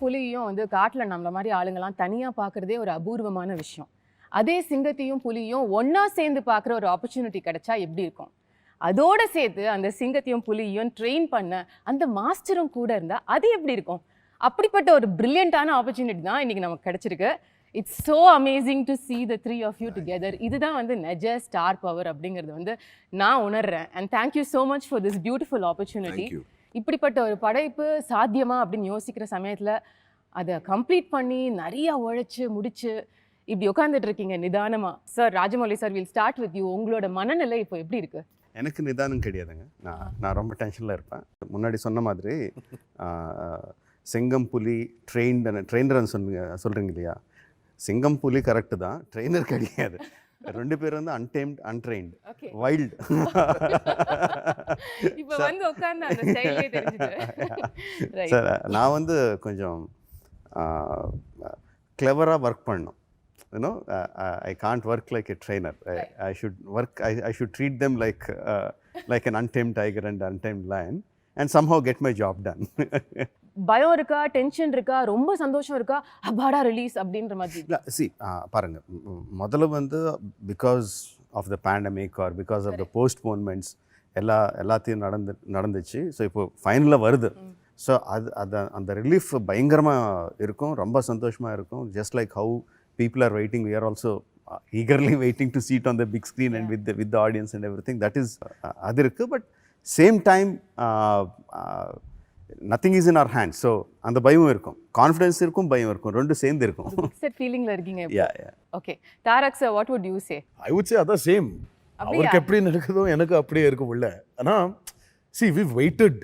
புலியையும் வந்து காட்டுல நம்மள மாதிரி ஆளுங்கெல்லாம் தனியா பாக்குறதே ஒரு அபூர்வமான விஷயம். அதே சிங்கத்தையும் புலியும் ஒன்னா சேர்ந்து பாக்குற ஒரு ஆப்பர்ச்சுனிட்டி கிடைச்சா எப்படி இருக்கும்? அதோட சேர்த்து அந்த சிங்கத்தையும் புலியையும் ட்ரெயின் பண்ண அந்த மாஸ்டரும் கூட இருந்தா அது எப்படி இருக்கும்? அப்படிப்பட்ட ஒரு பிரில்லியண்டான ஆப்பர்ச்சுனிட்டி தான் இன்னைக்கு நமக்கு கிடைச்சிருக்கு. It's so amazing to see the three of you together. இதுதான் வந்து நெஜ ஸ்டார் பவர் அப்படிங்கிறது வந்து நான் உணர்றேன். And thank you so much for this beautiful opportunity. இப்படிப்பட்ட ஒரு படைப்பு சாத்தியமா அப்படின்னு யோசிக்கிற சமயத்தில் அதை கம்ப்ளீட் பண்ணி நிறைய உழைச்சி முடிச்சு இப்படி உட்காந்துட்டு இருக்கீங்க நிதானமா. Sir Rajamouli sir, will start with you. உங்களோட மனநிலை இப்போ எப்படி இருக்கு? எனக்கு நிதானம் கிடையாதுங்க. நான் ரொம்ப டென்ஷனில் இருப்பேன். முன்னாடி சொன்ன மாதிரி சிங்கம் புலி ட்ரெயினர்னு சொல்கிறீங்க இல்லையா? சிங்கம் புலி கரெக்டு தான், ட்ரெயினர் கிடையாது. ரெண்டு பேர் வந்து அன்டேம்ட் அன்ட்ரெயின்ட் வைல்டு. சார் நான் வந்து கொஞ்சம் கிளவராக ஒர்க் பண்ணணும். I can't work like a trainer. I should treat them like an untamed tiger and untamed lion and somehow get my job done. பயம் இருக்கா, டென்ஷன் இருக்கா, ரொம்ப சந்தோஷம் இருக்கா, அபாடா ரிலீஸ் அப்படின்ற மாதிரி? பாருங்க, முதல்ல வந்து because of the pandemic or because of the போஸ்ட்போன்மெண்ட்ஸ் எல்லாத்தையும் நடந்துச்சு. ஸோ இப்போ ஃபைனலாக வருது. ஸோ அந்த ரிலீஃப் பயங்கரமாக இருக்கும், ரொம்ப சந்தோஷமாக இருக்கும். Just like how people are waiting, we are also eagerly waiting to see it on the big screen and with the audience and everything. That is adirukku, but same time nothing is in our hands. So and the bayam irukum, confidence irukum, bayam irukum, rendu சேர்ந்து இருக்கும். Set feeling la irkeenga. Yeah. Okay, Tarak sir, what would you say? I would say other same. அவருக்கு எப்படி நடக்குதோ எனக்கு அப்படியே இருக்கும் உள்ள. ஆனா see, we've waited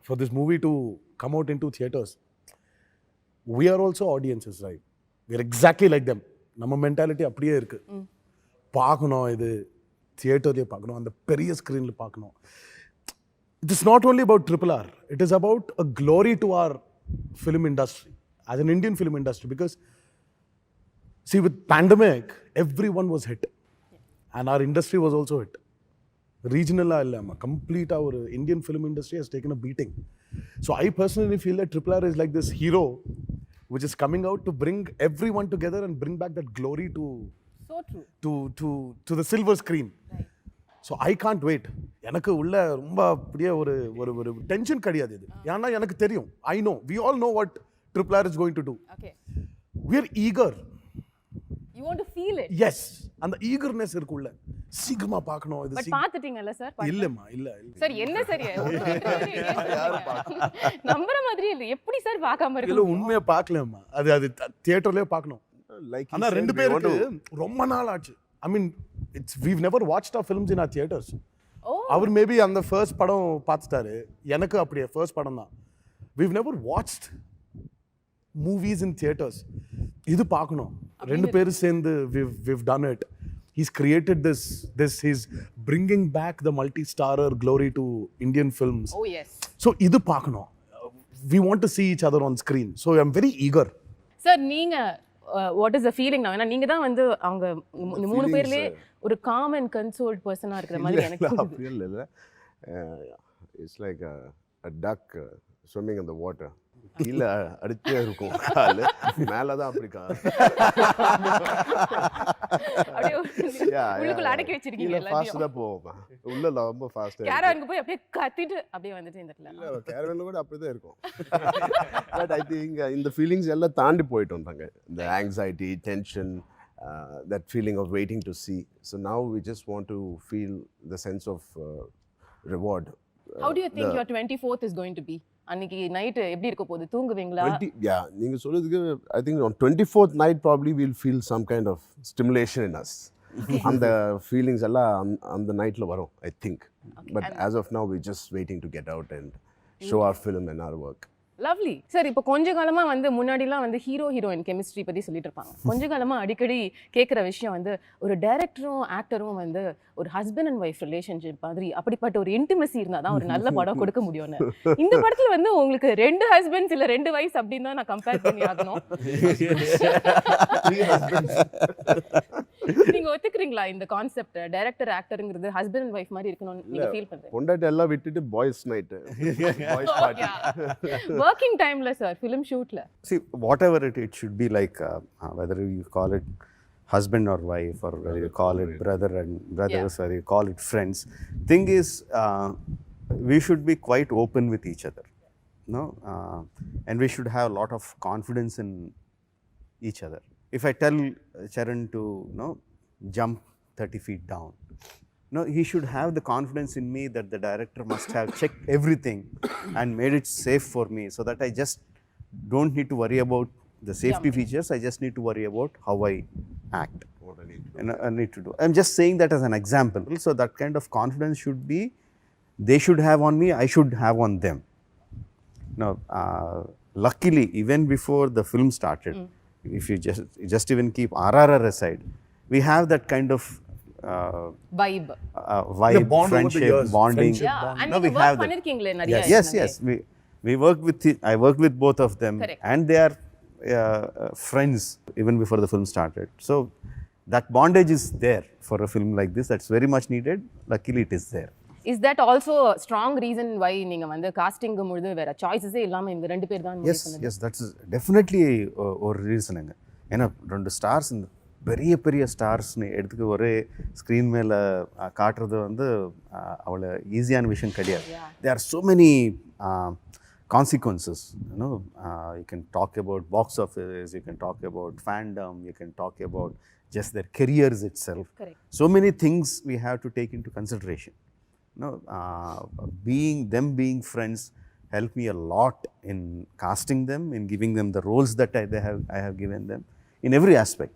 for this movie to come out into theaters. We are also audiences, right? We are exactly like them. நம்ம mentality அப்படியே இருக்கு. பார்க்கணும், இது தியேட்டர்லேயே பார்க்கணும், அந்த பெரிய ஸ்க்ரீனில் பார்க்கணும். It is not only about RRR. It is about a glory to our film industry, as an Indian film industry. Because, see, with pandemic, everyone was hit. And our industry was also hit. Regional, complete our Indian film industry has taken a beating. So I personally feel that RRR is like this hero which is coming out to bring everyone together and bring back that glory to the silver screen. Right. So I can't wait. எனக்கு உள்ள ரொம்ப அப்படியே ஒரு tension கிடையாது இது. ஏன்னா எனக்கு தெரியும், I know, we all know what RRR is going to do. Okay. We are eager. You want to feel it? Yes. அந்த eagerness இருக்குள்ள. சீக்கிரமா பார்க்கணும். இது பட் பாத்துட்டீங்கல்ல சார்? இல்லம்மா, இல்ல. சார் என்ன சார் நம்பற மாதிரி இல்ல. எப்படி சார் பார்க்காம இருக்கு? இல்ல, உண்மையா பார்க்கலம்மா. அது தியேட்டர்லயே பார்க்கணும். லைக் ஆனா ரெண்டு பேருக்கு ரொம்ப நாள் ஆச்சு. I mean, we've never watched our films in our theaters. அவர் மேபி அந்த ஃபர்ஸ்ட் படம் பார்த்துட்டாரு. எனக்கு அப்படியே ஃபர்ஸ்ட் படம் தான். We've never watched movies in theaters. இது பார்க்கணும். ரெண்டு பேரும் சேர்ந்து we've done it. He's created this, he's bringing back the multi-starer glory to Indian films. Oh yes. So idu paakano, we want to see each other on screen. So I'm very eager. Sir, neenga what is the feeling now? ஏன்னா நீங்க தான் வந்து அவங்க மூணு பேர்லயே ஒரு calm and consoled person ஆ இருக்கிற மாதிரி எனக்கு தோணுது. இல்ல it's like a duck swimming in the water. கீழே அடிச்சே இருக்கும் கால், மேலதான் அப்படிக்கா அடக்கி வச்சிருக்கீங்க. ஃபாஸ்ட் தான் போவோம், உள்ள ரொம்ப ஃபாஸ்ட். கேரவனுக்கு போய் அப்படியே கத்திட்டு அப்படியே வந்துட்டு இந்த இடத்துல கேரவன்ல கூட அப்படிதான் இருக்கும். பட் ஐ திங்க் இந்த ஃபீலிங்ஸ் எல்லாம் தாண்டி போயிட்டு வந்தாங்க. இந்த anxiety, tension, that feeling of waiting to see. So now we just want to feel the sense of reward. How do you think your 24th is going to be? அன்னைக்கு night எப்படி இருக்க போகுது? தூங்குவீங்களா? நீங்க சொல்றதுக்கு I think on 24th night probably we'll feel some kind of stimulation in us. அந்த feelings எல்லாம் அந்த நைட்ல வரும், I think. But as of now we're just waiting to get out and show our film and our work. Lovely sir. இப்போ கொஞ்ச காலமா வந்து முன்னாடிலாம் வந்து ஹீரோ ஹீரோயின் கெமிஸ்ட்ரி பத்தி சொல்லிட்டு இருப்பாங்க. கொஞ்ச காலமா அடிக்கடி கேட்குற விஷயம் வந்து ஒரு டைரக்டரும் ஆக்டரும் வந்து ஒரு ஹஸ்பண்ட் அண்ட் ஒய்ஃப் ரிலேஷன்ஷிப் மாதிரி அப்படிப்பட்ட ஒரு இன்டிமசி இருந்தால் தான் ஒரு நல்ல படம் கொடுக்க முடியும்னு. இந்த படத்துல வந்து உங்களுக்கு 2 ஹஸ்பண்ட்ஸ் இல்லை 2 வைஃப்ஸ் அப்படின்னு தான் நான் கம்பேர் பண்ணி ஆகணும். நீங்க ஒத்துக்கிறீங்களா இந்த கான்செப்ட் டைரக்டர் ஆக்டர்ங்கிறது ஹஸ்பண்ட் அண்ட் வைஃப் மாதிரி இருக்கணும்னு நீங்க ஃபீல் பண்றீங்க? பொண்டாட்டி எல்லாம் விட்டுட்டு boys night boys party. Working டைம்ல சார் ஃபிலிம் ஷூட்ல See, whatever it should be like, whether you call it husband or wife, or whether you call it brother and brothers, or you call it friends. Thing is, we should be quite open with each other, no? And we should have a lot of confidence in each other. If I tell Charan to, jump 30 feet down, he should have the confidence in me that the director must have checked everything and made it safe for me, so that I just don't need to worry about the safety features. I just need to worry about how I act. What I need to do. And I need to do. I'm just saying that as an example. So that kind of confidence should be, they should have on me, I should have on them. Now, luckily, even before the film started, if you just even keep RRR aside, we have that kind of vibe. The bond over the friendship, years, bonding. friendship Yeah, bond. and No, நீங்க we have work that. பண்ணிருக்கீங்களே நிறைய. Yes. We worked with I worked with both of them. Correct. And they are friends even before the film started. So that bondage is there for a film like this. That's very much needed. Luckily, it is there. Is that also a strong reason why நீங்க வந்து costing பொழுது வேற சாய்ஸஸே இல்லாம இந்த ரெண்டு பேர் தான் முடிவு பண்ணது? Yes, that's definitely ஒரு ரீசனுங்க. ஏன்னா 2 ஸ்டார்ஸ், இந்த பெரிய பெரிய ஸ்டார்ஸ்னு எடுத்துக்க ஒரே ஸ்க்ரீன் மேலே காட்டுறது வந்து அவ்வளோ ஈஸியான விஷயம் கிடையாது. There are so many consequences. You can talk about box office, you can talk about fandom, you can talk about just their careers itself. Correct. So many things we have to take into consideration. Being friends helped me a lot in casting them, in giving them the roles that I have given them in every aspect.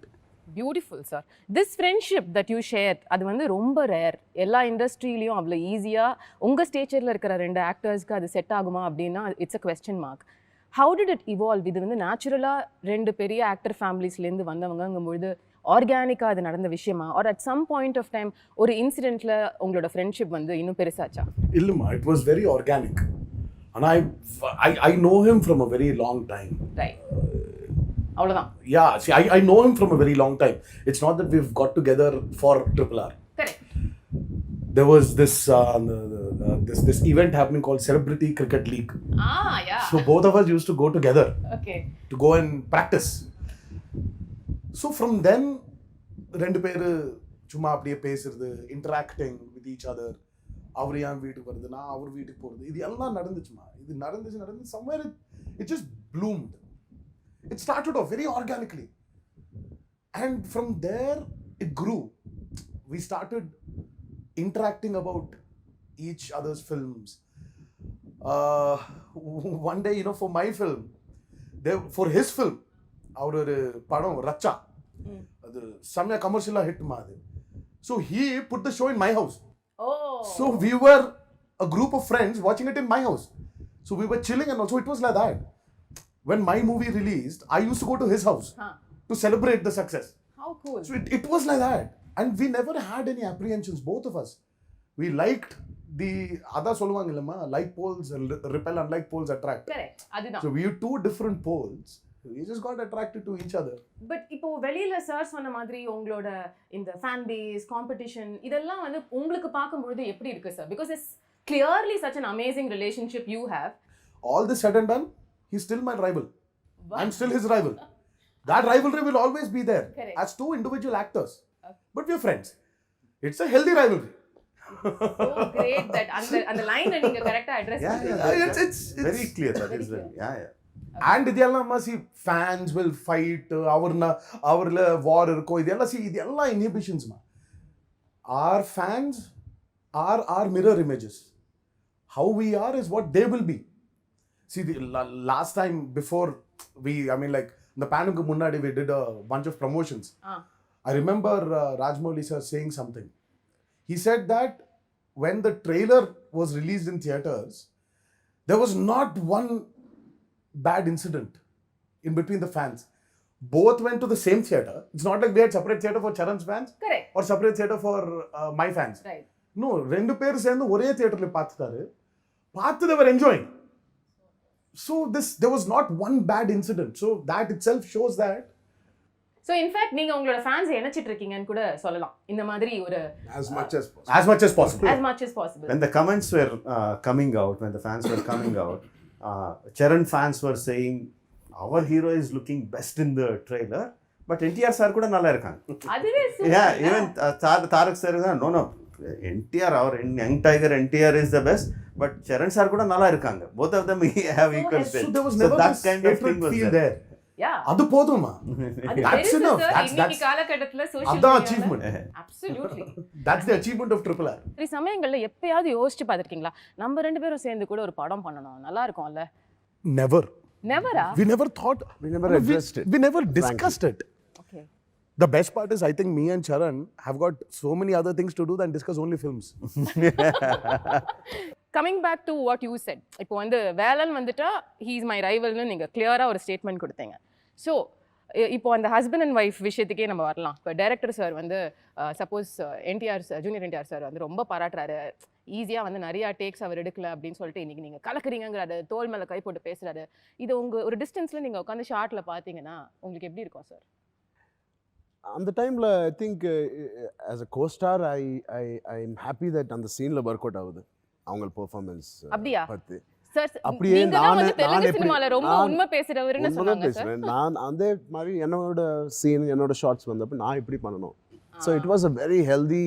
Beautiful sir. This friendship that you share அது வந்து ரொம்ப rare. எல்லா இண்டஸ்ட்ரியிலையும் அவ்வளோ ஈஸியாக உங்கள் ஸ்டேச்சரில் இருக்கிற 2 ஆக்டர்ஸ்க்கு அது set ஆகுமா அப்படின்னா it's a question mark. How did it evolve? இது வந்து நேச்சுரலாக 2 பெரிய ஆக்டர் ஃபேமிலிஸ்லேருந்து வந்தவங்கங்கும்பொழுது ஆர்கானிக்காக அது நடந்த விஷயமா, or at some point of time ஒரு இன்சிடென்ட்டில் உங்களோட ஃப்ரெண்ட்ஷிப் வந்து இன்னும் பெருசாச்சா? இல்லைம்மா, இட் வாஸ் வெரி ஆர்கானிக். ஆனால் I know him from a very long time. Right, அவ்வளோதான். Yeah, see, I know him from a very long time. It's not that we've got together for RRR. Correct. There was this this event happening called Celebrity Cricket League. Yeah. So both of us used to go together. Okay. To go and practice. So from then, ரெண்டு பேர் சும்மா அப்படியே பேசுறது, interacting with each other. அவர் என் வீட்டுக்கு வருது, நான் அவர் வீட்டுக்கு போகிறது, இது எல்லாம் நடந்துச்சுமா. இது நடந்து somewhere it just bloomed. It started off very organically. And from there, it grew. We started interacting about each other's films. One day, for my film, for his film, our padam Racha, the samya commercial hit maadu. So he put the show in my house. Oh. So we were a group of friends watching it in my house. So we were chilling, and also it was like that. When my movie released, I used to go to his house to celebrate the success. How cool. So it was like that. And we never had any apprehensions, both of us. We liked the other solvangilama, like poles repel, unlike poles attract. Correct. அதுதான். So we were 2 different poles. We just got attracted to each other. But இப்போ வெளியில sir சொன்ன மாதிரி உங்களோட இந்த fan base competition இதெல்லாம் வந்து உங்களுக்கு பார்க்கும்போது எப்படி இருக்கு sir? Because it's clearly such an amazing relationship you have. All this said and done, he's still my rival. I'm still his rival. That rivalry will always be there. Correct. As 2 individual actors. But we're friends. It's a healthy rivalry. So great that அந்த லைனை நீங்க கரெக்ட்டா address பண்றீங்க. It's very clear. That is very, yeah. And இதெல்லாம் see, fans will fight, அவர்ல war இருக்கும், இதெல்லாம் see, இதெல்லாம் inhibitions ma. Our fans are our mirror images. How we are is what they will be. See, the last time before the pandemic munnadi, we did a bunch of promotions. I remember Rajmouli sir saying something. He said that when the trailer was released in theaters, there was not one bad incident in between the fans. Both went to the same theater. It's not like we had separate theater for Charan's fans. Correct. Or separate theater for my fans. Right. No, rendu பேர் சேர்ந்து ஒரே தியேட்டர்ல பார்த்துட்டாரு. They were enjoying. So there was not one bad incident. So that itself shows that so in fact நீங்க உங்களோட fans இணைச்சிட்டு இருக்கீங்கன்னு கூட சொல்லலாம் இந்த மாதிரி ஒரு as much as possible. as much as possible. as much as possible. When the comments were coming out, when the fans were coming out, Charan fans were saying our hero is looking best in the trailer, but NTR sir kuda nalla irukanga. அதுவே Yeah, even Tarak sir is no NTR, our young tiger NTR is the best, but Charan sir kuda nalla irukanga. Both of them have equal So strength. there was So never that this kind of thing was feel there. yeah அது போதுமா? அது That's பெருசு enough. sir. That's இன்னைக்கு காலகட்டத்துல social அதான் achievement. absolutely. That's the achievement of Triple R. சரி சமயங்கள்ல எப்பயாவது யோசிச்சு பார்த்திருக்கீங்களா நம்ம ரெண்டு பேரும் சேர்ந்து கூட ஒரு படம் பண்ணணும் நல்லா இருக்கும்ல? Never. நெவரா? We never thought. We never addressed it. We never discussed it. Okay. The best part is I think me and Charan have got so many other things to do than discuss only films. Coming back to what you said, இப்போ வந்து வேலன் வந்துட்டா he is my ரைவல்னு நீங்கள் கிளியராக ஒரு statement கொடுத்தீங்க. So இப்போ அந்த husband and wife விஷயத்துக்கே நம்ம வரலாம். இப்போ டைரக்டர் சார் வந்து suppose NTR sir, junior NTR sir வந்து ரொம்ப பாராட்டுறாரு, ஈஸியாக வந்து நிறையா டேக்ஸ் அவர் எடுக்கல அப்படின்னு சொல்லிட்டு இன்றைக்கி நீங்கள் கலக்குறீங்கிறாரு, தோல் மேலே கை போட்டு பேசுகிறாரு. இது உங்கள் ஒரு டிஸ்டன்ஸில் நீங்கள் உட்காந்து ஷார்ட்டில் பார்த்தீங்கன்னா உங்களுக்கு எப்படி இருக்கும் சார்? அந்த டைமில் I think as a co-star I'm happy that அந்த சீனில் ஒர்க் அவுட் ஆகுது அவங்க பெர்ஃபார்மன்ஸ் அப்படியா பற்றி. சார் அப்படியே நீங்க தான் வந்து நான் தெலுங்கு எப்படி சினிமால ரொம்ப உண்மை பேசுறவருன்னு உண்மைதான் சொன்னாங்க சார். பேசுகிறேன். நான் அதே மாதிரி என்னோட சீன் என்னோட ஷார்ட்ஸ் வந்தப்போ நான் இப்படி பண்ணணும். So it was a very healthy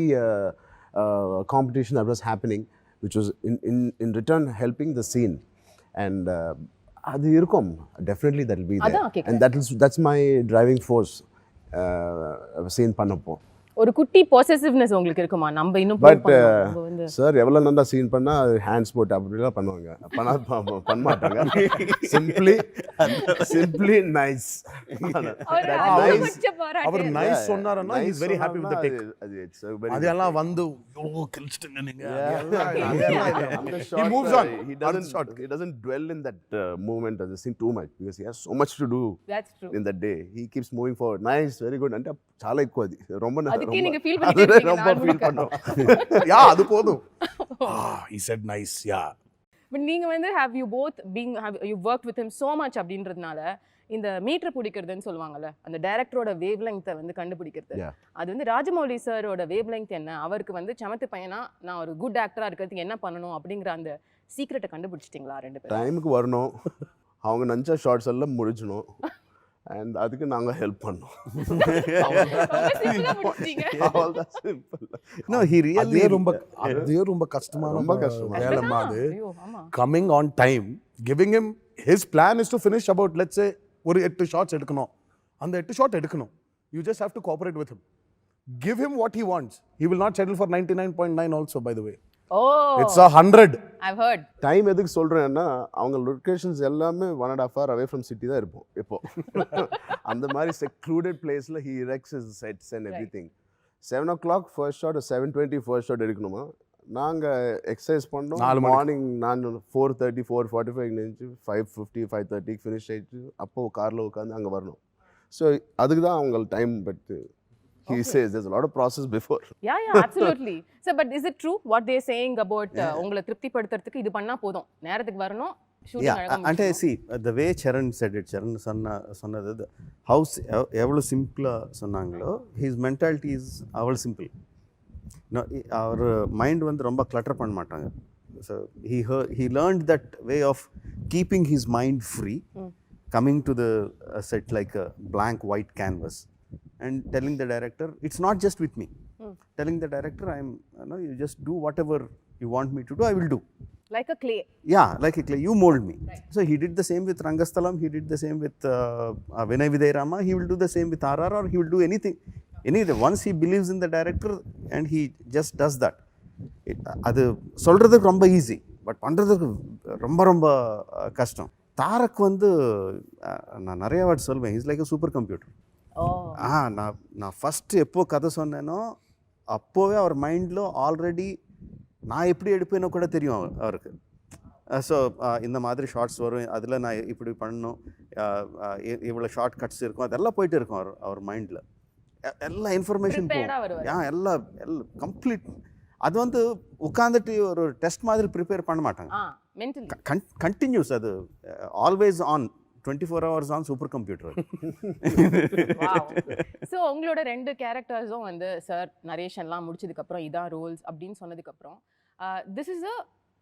competition that was happening which was in return helping the scene. And அது இருக்கும் definitely that will be there. And that's my driving force scene பண்ணப்போ. ஒரு குட்டி பொசசிவ்னஸ் உங்களுக்கு இருக்குமா? நம்ம இன்னும் பட் சார் எவ்வளோ நல்லா சீன் பண்ணால் அது ஹேண்ட்ஸ் போட்டு அப்படிலாம் பண்ணுவாங்க, பண்ண மாட்டாங்க. Simply nice. அவர் நைஸ் சொன்னாருன்னா he is very happy with the take. அதெல்லாம் வந்து கிழிச்சிட்டுங்க நீங்க. He moves on. He doesn't dwell in that moment of the scene too much because he has so much to do. That's true. In that day he keeps moving forward. Nice, very good. అంటే చాలా ఎక్కువ అది ரொம்ப அதுக்கே நீங்க feel பண்ணிட்டீங்க. ரொம்ப feel பண்ணோம். யா அது போதும். He said nice. Yeah. But நீங்க வந்து have you both you worked with him so much அப்படின்றதுனால இந்த மீட்டர் பிடிக்கிறதுன்னு சொல்லுவாங்கல்ல, அந்த டைரக்டரோட வேவ் லெங்த்தை வந்து கண்டுபிடிக்கிறது. அது வந்து ராஜமௌலி சாரோட வேவ் லெங்த் என்ன, அவருக்கு வந்து சமத்து பையனா நான் ஒரு குட் ஆக்டரா இருக்கிறதுக்கு என்ன பண்ணணும் அப்படிங்கிற அந்த சீக்ரெட்டை கண்டுபிடிச்சிட்டிங்களா ரெண்டு பேரும்? டைமுக்கு வரணும், அவங்க நினச்ச ஷார்ட்ஸ் எல்லாம் முடிச்சணும், அண்ட் அதுக்கு நாங்கள் ஹெல்ப் பண்ணோம். No, he really ரொம்ப கஷ்டமான ரொம்ப கஷ்டமா வேலைமா அது. Coming on time, giving him his plan is to finish about let's say ஒரு 8 ஷாட்ஸ் எடுக்கணும், அந்த 8 ஷாட் எடுக்கணும். You just have to cooperate with him. Give him what he wants. He will not settle for 99.9 also, by the way. Oh, It's 100. I've heard. Time எதுக்கு சொல்கிறேன்னா அவங்க locations எல்லாமே 1.5 hour away from city தான் இருப்போம் இப்போ. அந்த மாதிரி secluded பிளேஸில் he erects his sets and everything. 7 o'clock first shot, 7:20 first shot எடுக்கணுமா, நாங்கள் எக்ஸசைஸ் பண்ணோம். மார்னிங் நான் 4:30 4:45 நினச்சி 5:50 5:30 ஃபினிஷ் ஆகிட்டு அப்போது காரில் உட்காந்து அங்கே வரணும். ஸோ அதுக்கு தான் அவங்க time. But he says there's a lot of process before. Yeah, absolutely. So but is it true what they saying about உங்களை திருப்திப்படுத்துறதுக்கு இது பண்ணா போதும், நேரத்துக்கு வரணும், ஷூட்டிங் அழகா முடியணும்? అంటే see the way Charan said it, Charan சொன்னது ஹவுஸ் எவ்வளோ சிம்பிளாக சொன்னாங்களோ, his mentality is அவ்வளோ சிம்பிள். அவர் மைண்ட் வந்து ரொம்ப கிளட்டர் பண்ண மாட்டாங்க. So he learned that way of keeping his mind free, coming to the set like a blank white canvas and telling the director, it's not just with me, telling the director, you just do whatever you want me to do, I will do. Like a clay. Yeah, like a clay, you mold me. Right. So he did the same with Rangasthalam, he did the same with Vinay Vidai Rama, he will do the same with RR, or he will do anything. Once he believes in the director and he just does that. அது சொல்கிறதுக்கு ரொம்ப easy, but பண்ணுறதுக்கு ரொம்ப ரொம்ப கஷ்டம். தாரக் வந்து நான் நிறைய வாட்டி சொல்வேன், is like a super computer. நான் ஃபஸ்ட்டு எப்போ கதை சொன்னேனோ அப்போவே அவர் மைண்டில் ஆல்ரெடி நான் எப்படி எடுப்பேனோ கூட தெரியும் அவருக்கு. ஸோ இந்த மாதிரி ஷார்ட்ஸ் வரும், அதில் நான் இப்படி பண்ணணும், இவ்வளோ ஷார்ட் கட்ஸ் இருக்கும், அதெல்லாம் போயிட்டு இருக்கும் அவர் மைண்டில். எல்லா இன்ஃபர்மேஷன் எல்லாம் கம்ப்ளீட். அது வந்து உட்காந்துட்டு ஒரு டெஸ்ட் மாதிரி ப்ரிப்பேர் பண்ண மாட்டாங்க, கண்டினியூஸ். அது always on 24 hours on super computer. So உங்களோட 2 கேரக்டர்ஸும் வந்து சார் நரேஷன்லாம் முடிச்சதுக்கப்புறம் இதான் ரோல்ஸ் அப்படின்னு சொன்னதுக்கப்புறம் திஸ் இஸ்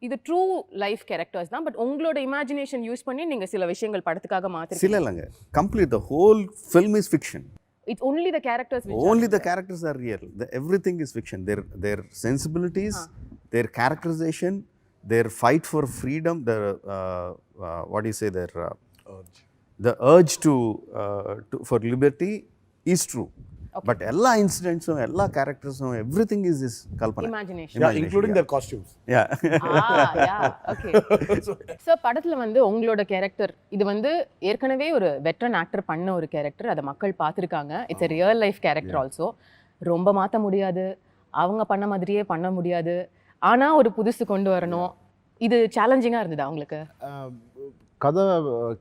இது ட்ரூ லைஃப் கேரக்டர்ஸ் தான், பட் உங்களோட இமேஜினேஷன் யூஸ் பண்ணி நீங்கள் சில விஷயங்கள் படத்துக்காக மாற்றிருக்கீங்க. சில இல்லைங்க, complete the whole film is fiction. It's only the characters which Only the characters are real. Everything is fiction. Their sensibilities, their characterization, their fight for freedom, their what do you say? Their urge. The urge to for liberty is true. Okay. But all incidents, all characters, everything is this kalpana. Imagination. Yeah, including their costumes. Yeah. Yeah, okay. So படத்துல வந்து உங்களோட character இது வந்து ஏற்கனவே ஒரு veteran actor பண்ண ஒரு character, அதை மக்கள் பார்த்துருக்காங்க. It's a real life character also. ரொம்ப மாற்ற முடியாது, அவங்க பண்ண மாதிரியே பண்ண முடியாது, ஆனால் ஒரு புதுசு கொண்டு வரணும். இது சேலஞ்சிங்காக இருந்ததா உங்களுக்கு? கதை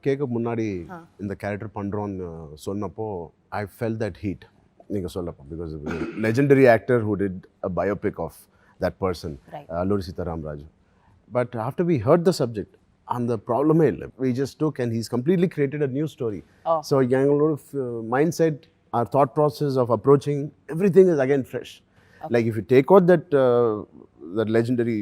கேட்க முன்னாடி இந்த கேரக்டர் பண்ணுறோன்னு சொன்னப்போ ஐ ஃபெல் தட் ஹீட் நீங்கள் சொல்லப்போ, because legendary actor who did a biopic of that person, Alluri Seetharama Raju. But after we heard the subject அந்த ப்ராப்ளமே இல்லை. We just took and he's completely created a new story. So எங்களோட mindset, our thought process of approaching everything is again fresh. Okay. Like if you take out that legendary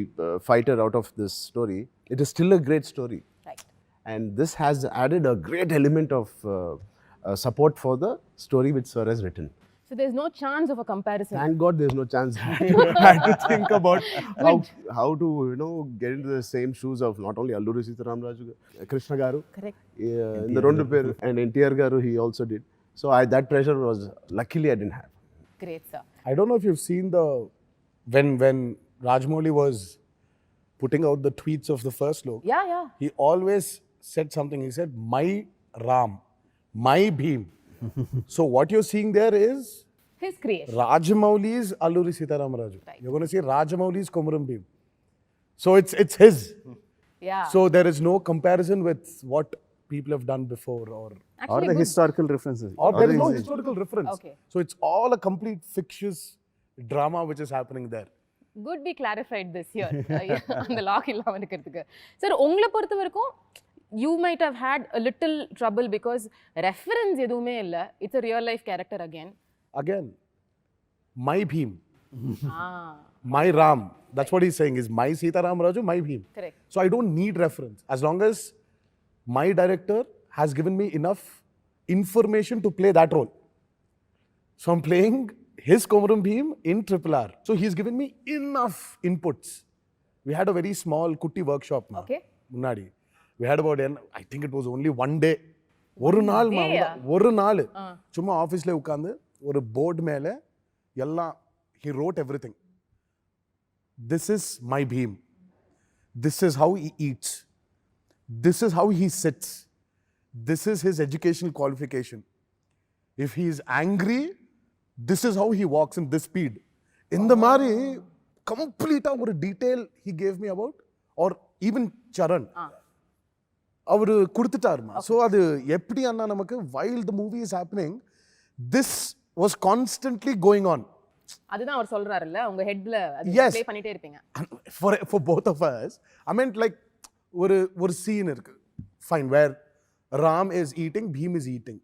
fighter out of this story, it is still a great story. Right. And this has added a great element of support for the story which Sir has written. So there's no chance of a comparison. Thank God there's no chance. I had to think about how to get into the same shoes of not only Alluri Sitaram Raju, Krishna Garu. Correct. In the Rondu Per and NTR Garu he also did. So that pressure was, luckily I didn't have. Great, sir. I don't know if you've seen when Rajamouli was putting out the tweets of the first look. Yeah. He always said something. He said, "My Ram, my Bhim." So what you're seeing there is His creation. Rajamouli's Alluri Sitaram Raju. Right. You're going to see Rajamouli's Komuram Bhim. So it's his. Yeah. So there is no comparison with what people have done before or Actually, the good. historical references. Or there is no historical reference. Okay. So it's all a complete fictitious drama which is happening there. Good we clarified this here. அந்த lock இல்லாம இருக்கிறதுக்கு. Sir உங்களை பொறுத்த வரைக்கும் you might have had a little trouble because reference எதுவுமே இல்லை. It's a real life character again. Again, my Bhim, Ah, my Ram. That's what he's saying is my Sita Ram Raju, my Bhim. correct. So I don't need reference. As long as my director has given me enough information to play that role. So I'm playing his Komuram Bhim in RRR. So he's given me enough inputs. We had a very small kutti workshop now. Okay. Munnadi. We had about, I think it was only one day. ஒரு நாள் சும்மா ஆஃபீஸில் உட்காந்து ஒரு board மேலே எல்லாம் he wrote everything. This is my Bhim. This is how he eats. This is how he sits. This is his educational qualification. If he is angry, this is how he walks in this speed. In the mari, complete a detail he gave me about, or even Charan. அவரு கொடுத்துட்டாருமா. So அது எப்படி அண்ணா நமக்கு while the movie is happening, this was constantly going on. அதுதான் அவர் சொல்றாருல்ல, உங்க ஹெட்ல அது play பண்ணிட்டே இருப்பீங்க. For both of us, I meant like ஒரு scene இருக்கு. Fine, where Ram is eating, Bhim is eating.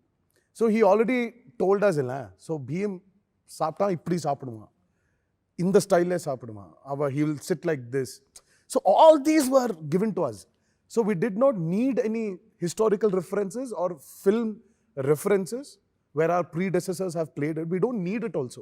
So he already told us இல்ல. So Bhim சாப்பிட்டா இப்படி சாப்பிடுவான், இந்த ஸ்டைல்ல சாப்பிடுவான், he will sit like this. So all these were given to us. So we did not need any historical references or film references where our predecessors have played it. We don't need it also.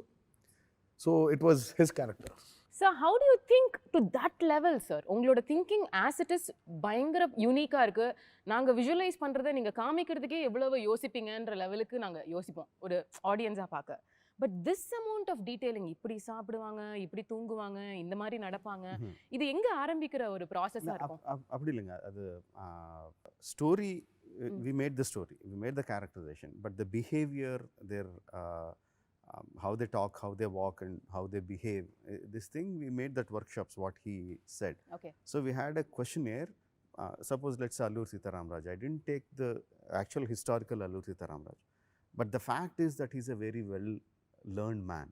So it was his character. So how do you think to that level, sir? உங்களோட thinking as it is பயங்கர யூனிக்கா இருக்கு. நாங்க visualise பண்றதை நீங்க காமிக்கிறதுக்கே எவ்வளவு யோசிப்பீங்கன்ற லெவலுக்கு நாங்க யோசிப்போம் ஒரு ஆடியன்ஸா பார்க்க. But this amount of detailing, இப்படி சாப்பிடுவாங்க, இப்படி தூங்குவாங்க, இந்த மாதிரி நடப்பாங்க, இது எங்க ஆரம்பிக்கிற ஒரு ப்ராசஸா இருக்கும்? அப்படி இல்லைங்க, அது story, we made the story, we made the characterization, but the behavior, their how they talk, how they walk and how they behave, this thing we made that workshops what he said. Okay. So we had a questionnaire. Suppose let's say Alluri Sitaram Raj, I didn't take the actual historical Alluri Sitaram Raj, but the fact is that he's a very well learned man.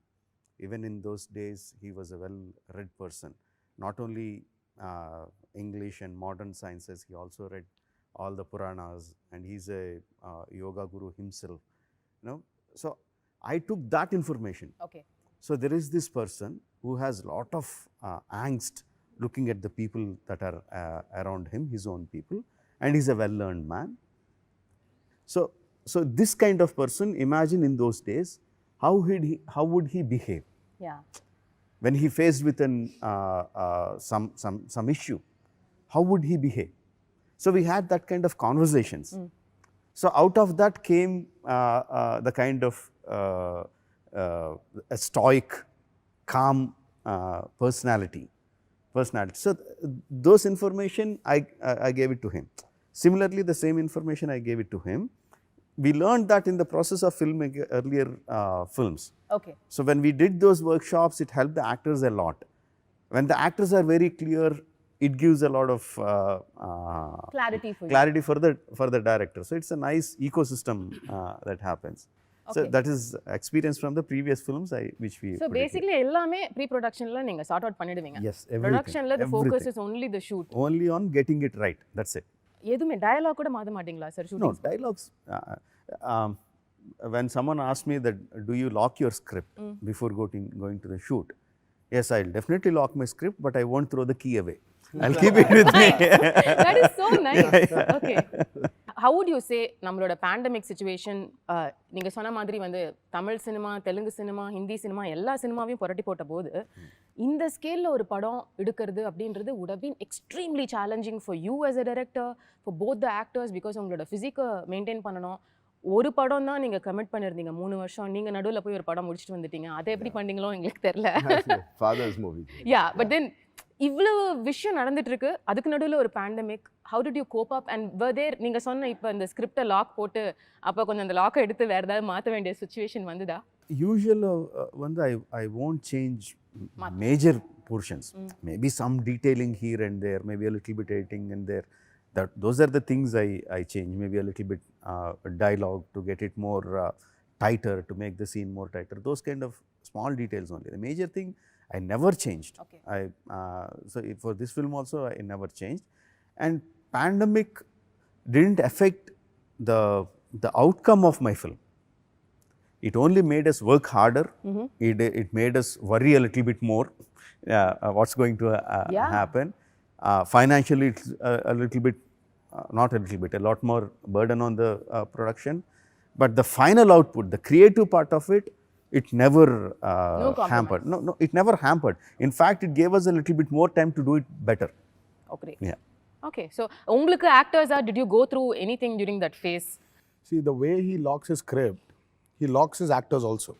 Even in those days he was a well read person. Not only English and modern sciences, he also read all the Puranas, and he's a yoga guru himself. So I took that information. Okay. So there is this person who has lot of angst looking at the people that are around him, his own people, and he's a well-learned man. So this kind of person, imagine in those days, how would he behave? Yeah. When he faced with some issue, how would he behave? So we had that kind of conversations. So out of that came the kind of a stoic, calm personality. So those information I gave it to him. Similarly, the same information I gave it to him. We learned that in the process of filming earlier films. Okay. So when we did those workshops, it helped the actors a lot. When the actors are very clear, it gives a lot of clarity for the director. So it's a nice ecosystem that happens. So that is experience from the previous films which we. So basically, எல்லாமே pre-productionல நீங்க sort out பண்ணிடுவீங்க. Yes, everything. Productionல the focus is only the shoot. Only on getting it right. That's it. எதுமே dialogue கூட மாத்த மாட்டீங்களா sir shooting? No, dialogues. When someone asks me that, do you lock your script before going to the shoot? Yes, I'll definitely lock my script, but I won't throw the key away. I'll keep it with me. That is so nice. Okay. How would you say நம்மளோட pandemic situation, நீங்க சொன்ன மாதிரி வந்து Tamil cinema, Telugu cinema, Hindi cinema எல்லா சினிமாவையும் புரட்டி போட்ட போது இந்த ஸ்கேல்ல ஒரு படம் எடுக்கிறது அப்படின்றது would have been extremely challenging for you as a director, for both the actors, because உங்களோட physique மெயின்டைன் பண்ணணும். ஒரு படம் தான் நீங்க கமிட் பண்ணிருந்தீங்க 3 வருஷம். நீங்க நடுவுல போய் ஒரு படம் முடிச்சிட்டு வந்துட்டீங்க. அதை எப்படி பண்ணீங்களோ எங்களுக்கு தெரியல. Father's movie. Yeah, but then இவ்வளவு விஷயம் நடந்துட்டு இருக்கு, அதுக்கு நடுவுல ஒரு pandemic. How did you cope up and were there, நீங்க சொன்ன இப்ப இந்த ஸ்கிரிப்டை லாக் போட்டு அப்ப கொஞ்சம் அந்த லாக்கை எடுத்து வேற ஏதாவது மாத்த வேண்டிய சிச்சுவேஷன் வந்துதா? Usually வந்து I won't change major portions. Maybe some detailing here and there, maybe a little bit editing and there. Those are the things I change. Maybe a little bit dialogue to get it more tighter, to make the scene more tighter. Those kind of small details only. The major thing I never changed. Okay. So for this film also I never changed. And pandemic didn't affect the outcome of my film. It only made us work harder. It made us worry a little bit more what's going to happen. Financially, it's a little bit, not a little bit, a lot more burden on the production. But the final output, the creative part of it, it never hampered. No, it never hampered. In fact, it gave us a little bit more time to do it better. Okay. Yeah. Okay. So, உங்களுக்கு actors did you go through anything during that phase? See, the way he locks his script, he locks his actors also.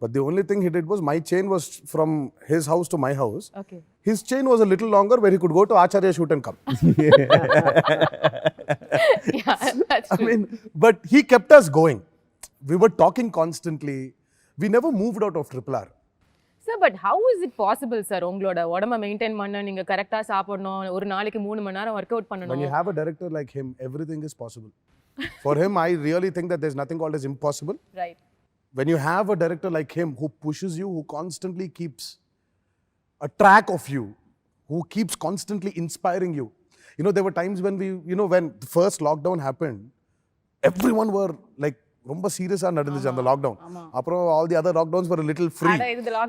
But the only thing he did was, my chain was from his house to my house. Okay. His chain was a little longer, where he could go to Acharya shoot and come. Yeah, that's true. I mean, but he kept us going. We were talking constantly. We never moved out of RRR. Sir, but how is it possible, sir? உங்களோட உடம்ப maintain பண்ண, நீங்க கரெக்ட்டா சாப்பிடணும், ஒரு நாளைக்கு 3 மணி நேரம் work out பண்ணணும். When you have a director like him, everything is possible. For him, I really think that there's nothing called as impossible. Right. When you have a director like him who pushes you, who constantly keeps a track of you, who keeps constantly inspiring you. You know, there were times when when the first lockdown happened, everyone were like, ரொம்ப சீரியஸா நடந்துச்சு அந்த lockdown. அப்புறம் all the other lockdowns were a little free.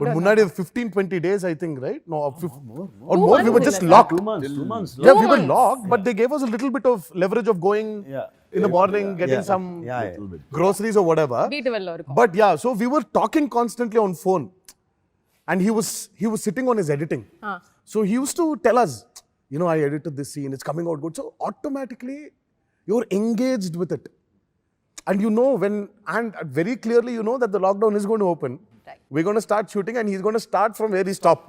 But முன்னாடி 15-20 days I think, right? No, or more, we were just locked. 2 months. Yeah, we were locked, but they gave us a little bit of leverage of going in the morning, getting some groceries or whatever. வீட்டு வெல்ல இருக்கும். But yeah, so we were talking constantly on phone, and he was sitting on his editing. So he used to tell us, I edited this scene, it's coming out good. So automatically you're engaged with it. And and very clearly that the lockdown is going to open. Right. We're going to start shooting, and he's going to start from where he stopped.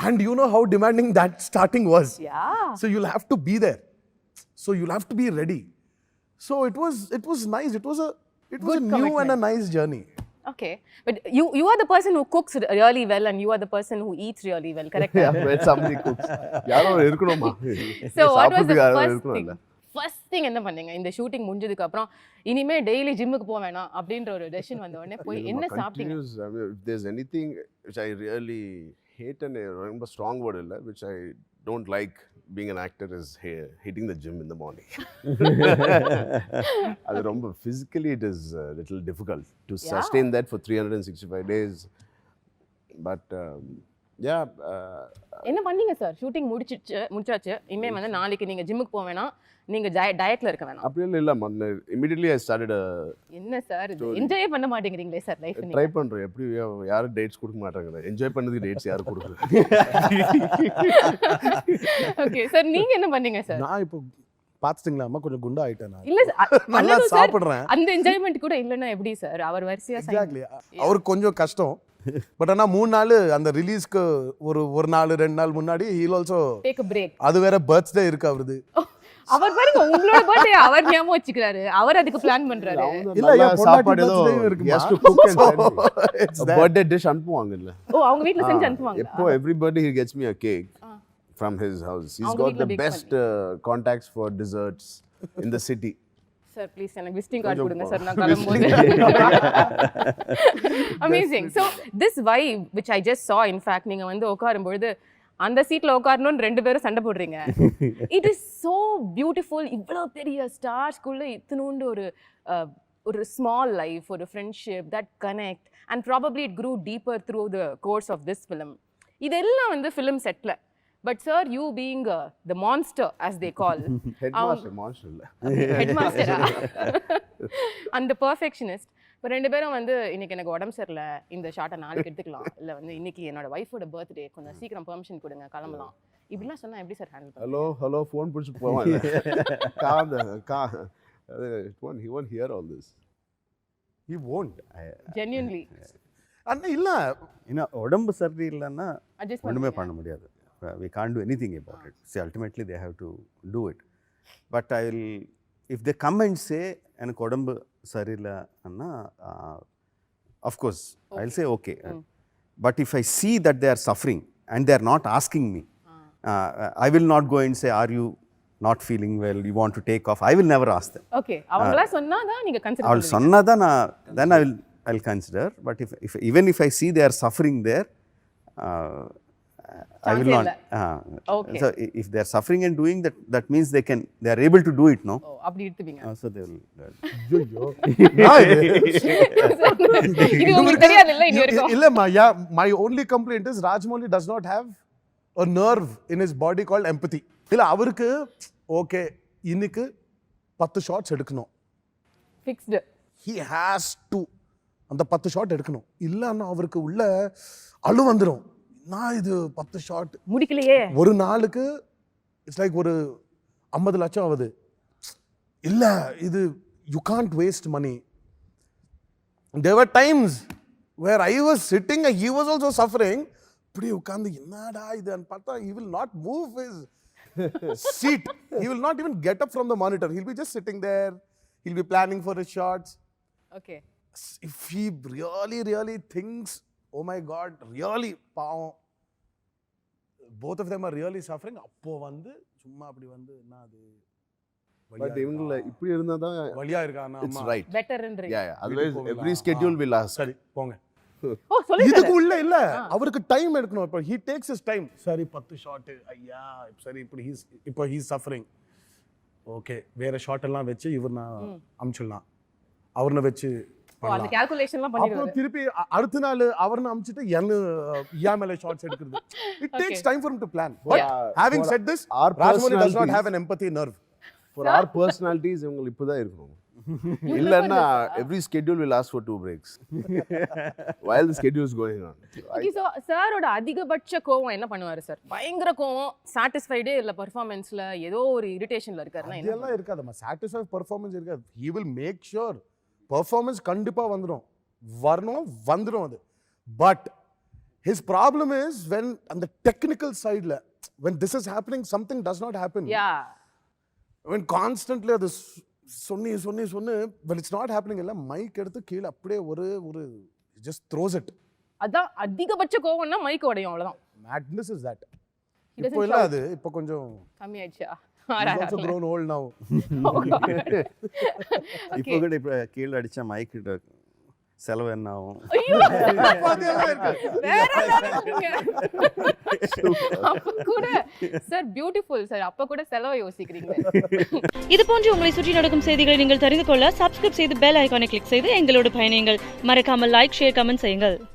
And you know how demanding that starting was. Yeah. So you'll have to be there. So you'll have to be ready. So it was nice. It was a new and a nice journey. Okay. But you are the person who cooks really well, and you are the person who eats really well, correct? Yeah, when somebody cooks. யாரோ இருக்கணுமா? So what was the first thing? First thing என்ன பண்ணீங்க இந்த shooting முடிஞ்சதுக்கு அப்புறம்? இனிமே daily ஜிம்முக்கு போக வேணாம் அப்படின்ற ஒரு டெசிஷன் வந்த உடனே போய் என்ன சாப்பிட்டீங்க? If there's anything which I really hate, and ரொம்ப strong word இல்ல, which I don't like being an actor is hitting the gym in the morning. அது ரொம்ப physically it is a little difficult to sustain that for 365 days. But yeah. என்ன பண்ணீங்க sir? Shooting முடிச்சாச்சு. இனிமே வந்து நாளைக்கு நீங்க ஜிம்முக்கு போக வேணாம், நீங்க டயட்ல இருக்க வேணாம். அப்படியே இல்ல immediately I started என்ன சார் இது என்ஜாய் பண்ண மாட்டேங்கிறீங்களே சார் லைஃப்? ட்ரை பண்றேன். எப்படி யாரும் டேட்ஸ் கொடுக்க மாட்டாங்க. என்ஜாய் பண்ணதுக்கு டேட்ஸ் யாரும் கொடுக்கல. ஓகே சார், நீங்க என்ன பண்ணீங்க சார்? நான் இப்போ பாத்துட்டீங்களா கொஞ்சம் குண்டா ஆயிட்டேன் நான். இல்ல நல்லா சாப்பிடுறேன். அந்த என்ஜாய்மென்ட் கூட இல்லன்னா எப்படி சார்? அவர் வரிசையா எக்ஸாக்ட்லி அவருக்கு கொஞ்சம் கஷ்டம். பட் ஆனா 3 நாள் அந்த ரிலீஸ்க்கு ஒரு நாள் 2 நாள் முன்னாடி he'll also take a break. அது வேற பர்த்டே இருக்கு அவரது. அவர் பாருங்க உங்களோட பர்த்டே அவர் ஞாபகம் வச்சுக்கிறாரு. அவர் அதுக்கு பிளான் பண்றாரு. இல்ல சாப்பாடு ஏதோ he has to cook and send me. Birthday dish அனுப்புவாங்க இல்ல. ஓ அவங்க வீட்ல செஞ்சு அனுப்புவாங்க. எப்போ every birthday he gets me a cake from his house. He's got the best contacts for desserts in the city. Sir please எனக்கு visiting card கொடுங்க sir, நான் கிளம்பும்போது. Amazing. So this vibe which I just saw, in fact நீங்கள் வந்து உட்காரும்பொழுது அந்த சீட்டில் உட்காரணும்னு 2 பேரும் சண்டை போடுறீங்க. It is so beautiful. இவ்வளோ பெரிய ஸ்டார்ஸ்குள்ளே இத்தினூண்டு ஒரு ஸ்மால் லைஃப், ஒரு friendship that connect and probably it grew deeper through the course of this film. இதெல்லாம் வந்து ஃபிலிம் செட்டில். But sir, you being the monster as they call, monster இல்ல, headmaster and the perfectionist. இப்போ 2 பேரும் வந்து இன்னைக்கு எனக்கு உடம்பு சரியில்லை, இந்த ஷார்ட்டை நாளைக்கு எடுத்துக்கலாம், இல்லை வந்து இன்னைக்கு என்னோட ஒய்ஃபோட பர்த்டே, கொஞ்சம் சீக்கிரம் பெர்மிஷன் கொடுங்க கிளம்பலாம், இப்படிலாம் சொன்னா எப்படி சார் ஹேண்டில் பண்ணுவீங்க? ஹலோ ஃபோன் பிடிச்சி போவாங்க. He won't hear all this. He won't. Genuinely. அண்ணா இல்ல உடம்பு சரி இல்லைன்னா Adjust ஒன்றுமே பண்ண முடியாது. We can't do anything about it. See, ultimately they have to do it. But if they come and say எனக்கு உடம்பு சரியில்லை அண்ணா, of course I'll say okay. But if I see that they are suffering and they are not asking me, I will not go and say, are you not feeling well, you want to take off? I will never ask them. Okay, அவங்களா சொன்னாதான் நீங்க consider பண்ணுவீங்க. சொன்னாதான் then I'll consider. But even if I see they are suffering there, I will not. Okay. So if they are suffering and doing that, that means they are able to do it, no? Oh, அப்படி எடுத்துப்பீங்க. So they will. ஐயோ இது உங்களுக்கு தெரியாது இல்ல இங்க இருக்கோம். இல்லம்மா, my only complaint is Rajmouli does not have a nerve in his body called empathy. இல்ல அவருக்கு ஓகே இன்னைக்கு 10 ஷாட்ஸ் எடுக்கணும், ஃபிக்ஸ்டு. he has to அந்த 10 ஷாட் எடுக்கணும். இல்லன்னா அவருக்கு உள்ள அழு வந்துடும். நான் இது 10 ஷாட் முடிக்கலையே, ஒரு நாளுக்கு இட்ஸ் லைக் ஒரு 50 லட்சம் ஆகுது. இல்ல இது you can't waste money. There were times where I was sitting and he was also suffering. இப்படி உட்கார்ந்து என்னடா இதுன்னு பார்த்தா he will not move his seat. He will not even get up from the monitor. He'll be just sitting there. He'll be planning for his shots. Okay. If he really thinks, oh my God, really பாவம், both of them are really suffering, அப்போ வந்து சும்மா அப்படி வந்து என்ன அது But இவங்கள இப்படி இருந்தா தான் வலியா இருக்கானா? it's right. பெட்டர்ன்றீங்க. Yeah. Otherwise every schedule will ask. சரி போங்க. ஓ சொல்லுங்க. இதுக்கு உள்ள இல்ல அவருக்கு டைம் எடுக்கணும். இப்போ he takes his time. சரி 10 ஷாட் ஐயா சரி இப்போ he is suffering. ஓகே வேற ஷாட் எல்லாம் வெச்சு இவர்னா அம்ச்சிடலாம், அவர்ன வெச்சு அந்த கால்குலேஷன்லாம் பண்ணிடுவாரு. அப்புறம் திருப்பி அடுத்த நாள் அவர்ன அம்ச்சிட்டு மேல ஷாட்ஸ் எடுக்கிறது. It takes time for him to plan. But having said this, Rajmouli does not have an empathy nerve. For our personalities இவங்க இப்பதான் இருக்கணும். இல்லன்னா every schedule will ask for 2 breaks while the schedule is going on. Okay, so சாரோட அதிகபட்ச கோவம் என்ன பண்ணுவாரு sir? பயங்கர கோவம், சாட்டிஸ்ஃபைடே இல்ல பெர்ஃபார்மன்ஸ்ல, ஏதோ ஒரு இரிட்டேஷன்ல இருக்காருன்னா என்ன? இதெல்லாம் இருக்காதம்மா, சாட்டிஸ்ஃபை பெர்ஃபார்மன்ஸ் இருக்காது. he will make sure performance கண்டிப்பா வந்துரும் அது. But his problem is when on the technical side when this is happening something does not happen. Yeah. When constantly அது சொன்னி when it's not happening இல்ல mic எடுத்து கீழ அப்படியே ஒரு just throws it. அதான் அதிகபட்ச கோவம்னா மைக் உடையும், அவ்வளவுதான். Madness is that. இப்போ இல்ல அது இப்போ கொஞ்சம் கம்மி ஆயிடுச்சா? He's also grown old now. இப்போ கூட இப்போ கீழ அடிச்ச மைக் செலவு என்ன ஆகும்? ஐயோ வேற level-ங்க. அப்ப கூட சார் பியூட்டிஃபுல் சார், அப்ப கூட செலவை யோசிக்கிறீங்க. இது போன்று உங்களை சுற்றி நடக்கும் செய்திகளை நீங்கள் தெரிந்து கொள்ள சப்ஸ்கிரைப் செய்து பெல் ஐகானை கிளிக் செய்து எங்களோடு பயணியுங்கள். மறக்காமல் லைக், ஷேர், கமெண்ட் செய்யுங்கள்.